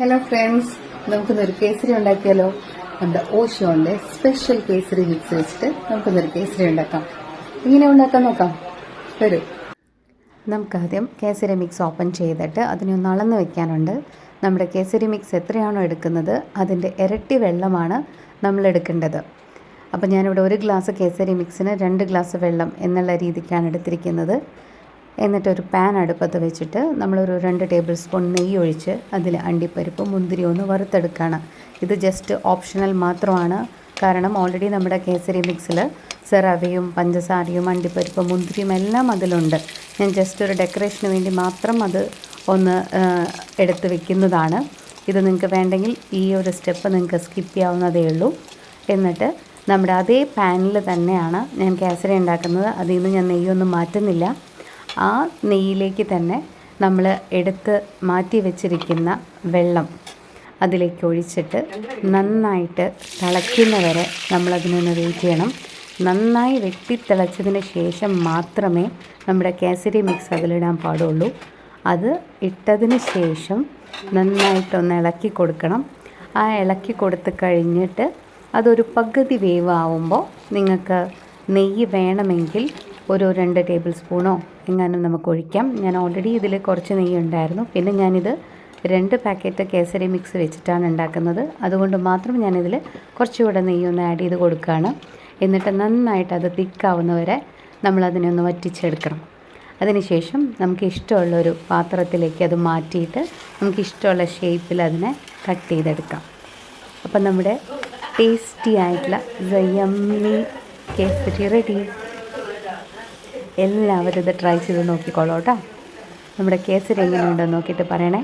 Hello friends, നമുക്കിന്നൊരു കേസരി ഉണ്ടാക്കിയാലോ? നമ്മുടെ ഓഷോന്റെ സ്പെഷ്യൽ കേസരി മിക്സ് വെച്ചിട്ട് നമുക്കിന്നൊരു കേസരി ഉണ്ടാക്കാം. ഇങ്ങനെ ഉണ്ടാക്കാൻ നോക്കാം. വരൂ. നമുക്കാദ്യം കേസരി മിക്സ് ഓപ്പൺ ചെയ്തിട്ട് അതിനെ ഒന്ന് അളന്ന് വെക്കാനുണ്ട്. നമ്മുടെ കേസരി മിക്സ് എത്രയാണോ എടുക്കുന്നത് അതിൻ്റെ ഇരട്ടി വെള്ളമാണ് നമ്മൾ എടുക്കേണ്ടത്. അപ്പോൾ ഞാനിവിടെ 1 ഗ്ലാസ് കേസരി മിക്സിന് 2 ഗ്ലാസ് വെള്ളം എന്നുള്ള രീതിക്കാണ് എടുത്തിരിക്കുന്നത്. എന്നിട്ടൊരു പാൻ അടുപ്പത്ത് വെച്ചിട്ട് നമ്മളൊരു 2 ടേബിൾ സ്പൂൺ നെയ്യ് ഒഴിച്ച് അതിൽ അണ്ടിപ്പരിപ്പ് മുന്തിരി ഒന്ന് വറുത്തെടുക്കുകയാണ്. ഇത് ജസ്റ്റ് ഓപ്ഷണൽ മാത്രമാണ്. കാരണം ഓൾറെഡി നമ്മുടെ കേസരി മിക്സിൽ റവയും പഞ്ചസാരയും അണ്ടിപ്പരിപ്പ് മുന്തിരിയും എല്ലാം അതിലുണ്ട്. ഞാൻ ജസ്റ്റ് ഒരു ഡെക്കറേഷന് വേണ്ടി മാത്രം അത് ഒന്ന് എടുത്ത് വെക്കുന്നതാണ്. ഇത് നിങ്ങൾക്ക് വേണ്ടെങ്കിൽ ഈ ഒരു സ്റ്റെപ്പ് നിങ്ങൾക്ക് സ്കിപ്പ് ചെയ്യാവുന്നതേ ഉള്ളൂ. എന്നിട്ട് നമ്മുടെ അതേ പാനിൽ തന്നെയാണ് ഞാൻ കേസരി ഉണ്ടാക്കുന്നത്. അതിൽ നിന്ന് ഞാൻ നെയ്യൊന്നും മാറ്റുന്നില്ല. ആ നെയ്യിലേക്ക് തന്നെ നമ്മൾ എടുത്ത് മാറ്റി വെച്ചിരിക്കുന്ന വെള്ളം അതിലേക്ക് ഒഴിച്ചിട്ട് നന്നായിട്ട് തിളയ്ക്കുന്നവരെ നമ്മളതിനൊന്ന് വെയിറ്റ് ചെയ്യണം. നന്നായി വെട്ടിത്തിളച്ചതിന് ശേഷം മാത്രമേ നമ്മുടെ കേസരി മിക്സ് അതിലിടാൻ പാടുള്ളൂ. അത് ഇട്ടതിന് ശേഷം നന്നായിട്ടൊന്ന് ഇളക്കി കൊടുക്കണം. ആ ഇളക്കി കൊടുത്ത് കഴിഞ്ഞിട്ട് അതൊരു പകുതി വേവാവുമ്പോൾ നിങ്ങൾക്ക് നെയ്യ് വേണമെങ്കിൽ ഒരു 2 ടേബിൾ സ്പൂണോ എങ്ങാനും നമുക്ക് ഒഴിക്കാം. ഞാൻ ഓൾറെഡി ഇതിൽ കുറച്ച് നെയ്യ് ഉണ്ടായിരുന്നു. പിന്നെ ഞാനിത് 2 പാക്കറ്റ് കേസരി മിക്സ് വെച്ചിട്ടാണ് ഉണ്ടാക്കുന്നത്. അതുകൊണ്ട് മാത്രം ഞാനിതിൽ കുറച്ചുകൂടെ നെയ്യൊന്ന് ആഡ് ചെയ്ത് കൊടുക്കുകയാണ്. എന്നിട്ട് നന്നായിട്ട് അത് തിക്കാവുന്നവരെ നമ്മളതിനെ ഒന്ന് വറ്റിച്ചെടുക്കണം. അതിനുശേഷം നമുക്ക് ഇഷ്ടമുള്ളൊരു പാത്രത്തിലേക്ക് അത് മാറ്റിയിട്ട് നമുക്ക് ഇഷ്ടമുള്ള ഷേപ്പിൽ അതിനെ കട്ട് ചെയ്തെടുക്കാം. അപ്പം നമ്മുടെ ടേസ്റ്റി ആയിട്ടുള്ള യമ്മി കേസരി റെഡി. എല്ലാവരും ഇത് ട്രൈ ചെയ്ത് നോക്കിക്കോളൂ കേട്ടോ. നമ്മുടെ കേസരി എങ്ങനെയുണ്ടെന്ന് നോക്കിയിട്ട് പറയണേ.